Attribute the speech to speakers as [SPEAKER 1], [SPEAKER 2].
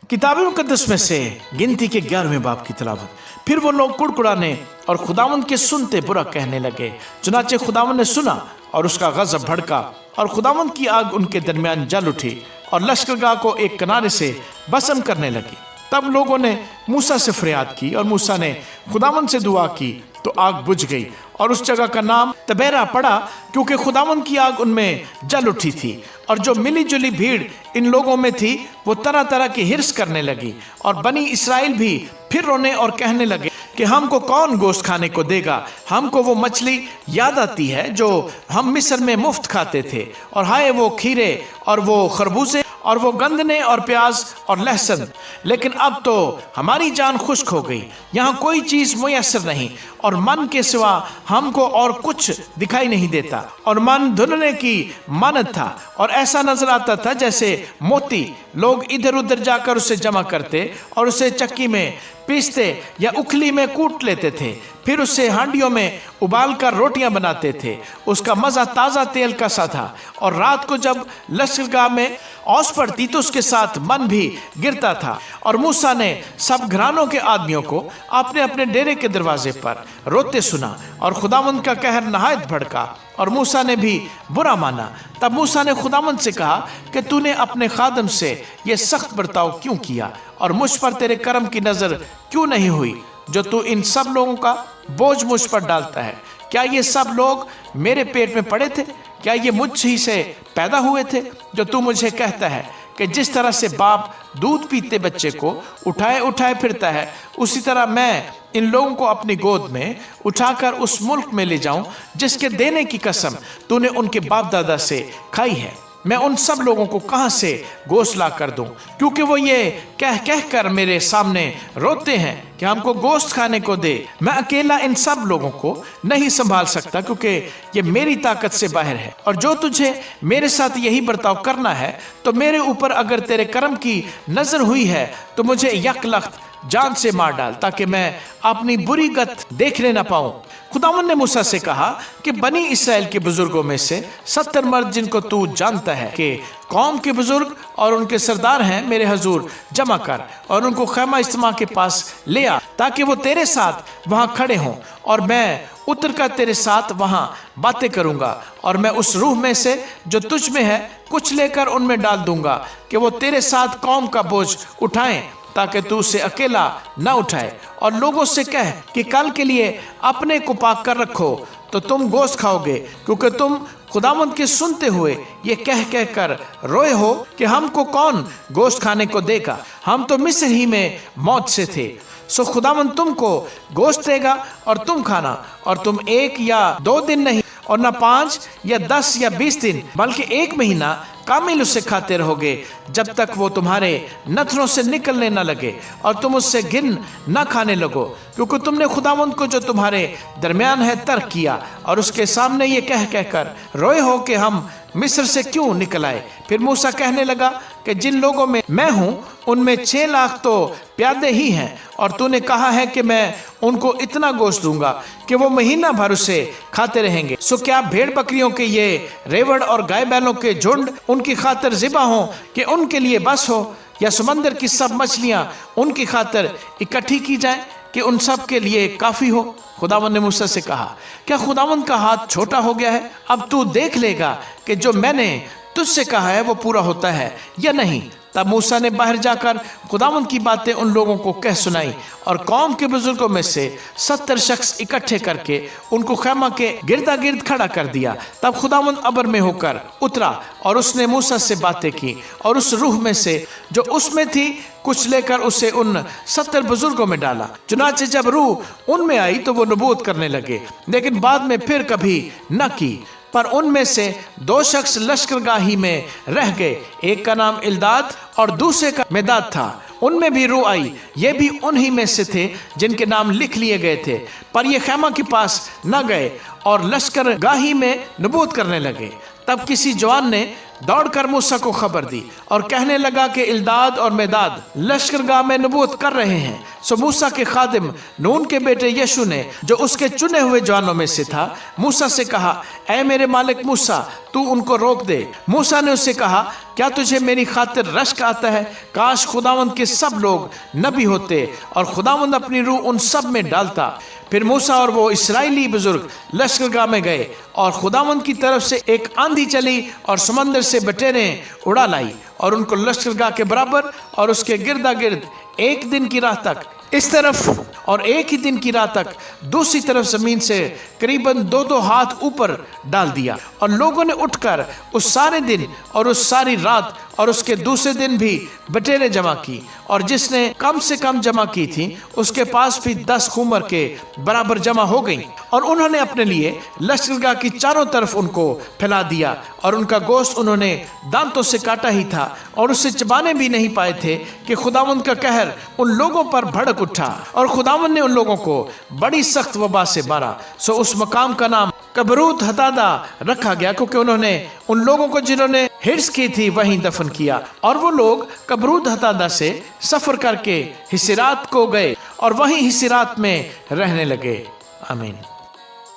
[SPEAKER 1] किताब मुकद्दस में से गिनती के 11वें बाब की तिलावत। फिर वो लोग कुड़कुड़ाने और खुदावंद के सुनते बुरा कहने लगे। चुनाचे खुदावंद ने सुना और उसका गजब भड़का और खुदावंद की आग उनके दरमियान जल उठी और लश्करगाह को एक किनारे से भस्म करने लगी। तब लोगों ने मूसा से फरियाद की और मूसा ने खुदावंद से दुआ की तो आग बुझ गई और उस जगह का नाम तबेरा पड़ा, क्योंकि खुदावंद की आग उनमें जल उठी थी। और जो मिली जुली भीड़ इन लोगों में थी वो तरह तरह की हिर्स करने लगी। और बनी इसराइल भी फिर रोने और कहने लगे कि हमको कौन गोश्त खाने को देगा। हमको वो मछली याद आती है जो हम मिस्र में मुफ्त खाते थे, और हाय वो खीरे और वो खरबूजे और वो गंदने और प्याज और लहसुन। लेकिन अब तो हमारी जान खुश्क हो गई, यहाँ कोई चीज मुयस्सर नहीं, और मन के सिवा हमको और कुछ दिखाई नहीं देता। और मन धुलने की मानत था और ऐसा नजर आता था जैसे मोती। लोग इधर उधर जाकर उसे जमा करते और उसे चक्की में पीसते या उखली में कूट लेते थे, फिर उससे हांडियों में उबाल कर रोटियां बनाते थे। उसका मजा ताज़ा तेल का सा था, और रात को जब लश्करगाह में औस पड़ती तो उसके साथ मन भी गिरता था। और मूसा ने सब घरानों के आदमियों को अपने अपने डेरे के दरवाजे पर रोते सुना, और खुदावंद का कहर नहायत भड़का और मूसा ने भी बुरा माना। तब मूसा ने खुदावंद से कहा कि तूने अपने खादम से ये सख्त बर्ताव क्यों किया, और मुझ पर तेरे करम की नजर क्यों नहीं हुई, जो तू इन सब लोगों का बोझ मुझ पर डालता है। क्या ये सब लोग मेरे पेट में पड़े थे? क्या ये मुझ ही से पैदा हुए थे? जो तू मुझे कहता है कि जिस तरह से बाप दूध पीते बच्चे को उठाए उठाए फिरता है, उसी तरह मैं इन लोगों को अपनी गोद में उठाकर उस मुल्क में ले जाऊं जिसके देने की कसम तूने उनके बाप दादा से खाई है। मैं उन सब लोगों को कहां से गोश्त ला कर दूं, क्योंकि वो ये कह कह कर मेरे सामने रोते हैं कि हमको गोश्त खाने को दे। मैं अकेला इन सब लोगों को नहीं संभाल सकता, क्योंकि ये मेरी ताकत से बाहर है। और जो तुझे मेरे साथ यही बर्ताव करना है, तो मेरे ऊपर अगर तेरे कर्म की नजर हुई है तो मुझे यकलख्त जान से मार डाल, ताकि मैं अपनी बुरी गत देखने न पाऊं। खुदावंद ने मूसा से कहा कि बनी इसराइल के बुजुर्गों में से 70 मर्द जिनको तू जानता है कि कौम के बुजुर्ग और उनके सरदार हैं, मेरे हजूर जमा कर और उनको खैमा इज्तिमा के पास ले आ, ताकि वो तेरे साथ वहां खड़े हों, और मैं उतर कर तेरे साथ वहां बातें करूंगा। और मैं उस रूह में से जो तुझ में है कुछ लेकर उनमें डाल दूंगा कि वो तेरे साथ कौम का बोझ उठाएं, ताकि तू उसे अकेला न उठाए। और लोगों से कह कि कल के लिए अपने को पाक कर रखो, तो तुम गोश्त खाओगे, क्योंकि तुम खुदावंद के सुनते हुए ये कह कह कर रोए हो कि हमको कौन गोश्त खाने को देगा। हम तो मिस्र ही में मौत से थे। सो खुदावंद तुमको गोश्त देगा और तुम खाना, और तुम 1 या 2 दिन नहीं, और न 5 या 10 या 20 दिन, बल्कि 1 महीना कामिल उससे खाते रहोगे, जब तक वो तुम्हारे नथनों से निकलने न लगे और तुम उससे घिन न खाने लगो, क्योंकि तुमने खुदावंद को जो तुम्हारे दरमियान है तर्क किया, और उसके सामने ये कह कह कर रोए हो कि हम मिस्र से क्यों निकल आए। फिर मूसा कहने लगा कि जिन लोगों में मैं हूं उनमें 6 लाख तो प्यादे ही हैं, और तूने कहा है कि मैं उनको इतना गोश्त दूंगा कि वो महीना भर उसे खाते रहेंगे। सो क्या भेड़ बकरियों के ये रेवड़ और गाय बैलों के झुंड उनकी खातर ज़िबा हो कि उनके लिए बस हो, या समंदर की सब मछलियां उनकी खातर इकट्ठी की जाएं कि उन सब के लिए काफी हो। खुदावंद ने मूसा से कहा, क्या खुदावंद का हाथ छोटा हो गया है? अब तू देख लेगा कि जो मैंने तुझसे कहा है वो पूरा होता है या नहीं। तब मूसा ने बाहर जाकर खुदावंद की बातें उन लोगों को कह सुनाई, और कौम के बुजुर्गों में से 70 शख्स इकट्ठे करके उनको खैमा के गिरदा गिर्द खड़ा कर दिया। तब खुदावंद अबर में होकर उतरा और उसने मूसा से बातें की, और उस रूह में से जो उसमें थी कुछ लेकर उसे उन 70 बुजुर्गों में डाला। चुनाचे जब रूह उनमें आई तो वो नबूवत करने लगे, लेकिन बाद में फिर कभी न की। पर उनमें से 2 शख्स लश्करगाही में रह गए, एक का नाम इल्दाद और दूसरे का मेदाद था। उनमें भी रूह आई, ये भी उन्हीं में से थे जिनके नाम लिख लिए गए थे, पर ये खैमा के पास न गए और लश्करगाही में नबूवत करने लगे। तब किसी जवान ने दौड़कर मूसा को खबर दी और कहने लगा कि इल्दाद और मेदाद लश्करगाह में नबूवत कर रहे हैं। सो मूसा के खादिम नून के बेटे यशु ने, जो उसके चुने हुए जवानों में से था, मूसा से कहा, ऐ मेरे मालिक मूसा, तू उनको रोक दे। मूसा ने उससे कहा, क्या तुझे मेरी खातिर रश्क आता है? काश खुदावंद के सब लोग नबी होते और खुदावंद अपनी रूह उन सब में डालता। फिर मूसा और वो इस्राएली बुजुर्ग लश्करगाह में गए और खुदावंद की तरफ से एक आंधी चली और समंदर से बटेरें उड़ा लाई और उनको लश्करगाह के बराबर और उसके गिरदा गिर्द एक दिन की राह तक इस तरफ और एक ही दिन की रात तक दूसरी तरफ जमीन से करीबन 2-2 हाथ ऊपर डाल दिया। और लोगों ने उठकर उस सारे दिन और उस सारी रात और उसके दूसरे दिन भी बटेरें जमा की, और जिसने कम से कम जमा की थी उसके पास भी 10 खूमर के बराबर जमा हो गई। और उन्होंने अपने लिए लश्करगाह की चारों तरफ उनको फैला दिया और उनका गोश्त उन्होंने दांतों से काटा ही था और उसे चबाने भी नहीं पाए थे कि खुदावंद का कहर उन लोगों पर भड़क उठा और खुदावंद ने उन लोगों को बड़ी सख्त वबा से मारा। सो उस मकाम का नाम कबरूत हतादा रखा गया, क्योंकि उन्होंने उन लोगों को जिन्होंने हिर्स की थी वहीं दफन किया। और वो लोग कबरूत हतादा से सफर करके हिसिरात को गए और वहीं हिसिरात में रहने लगे। आमीन।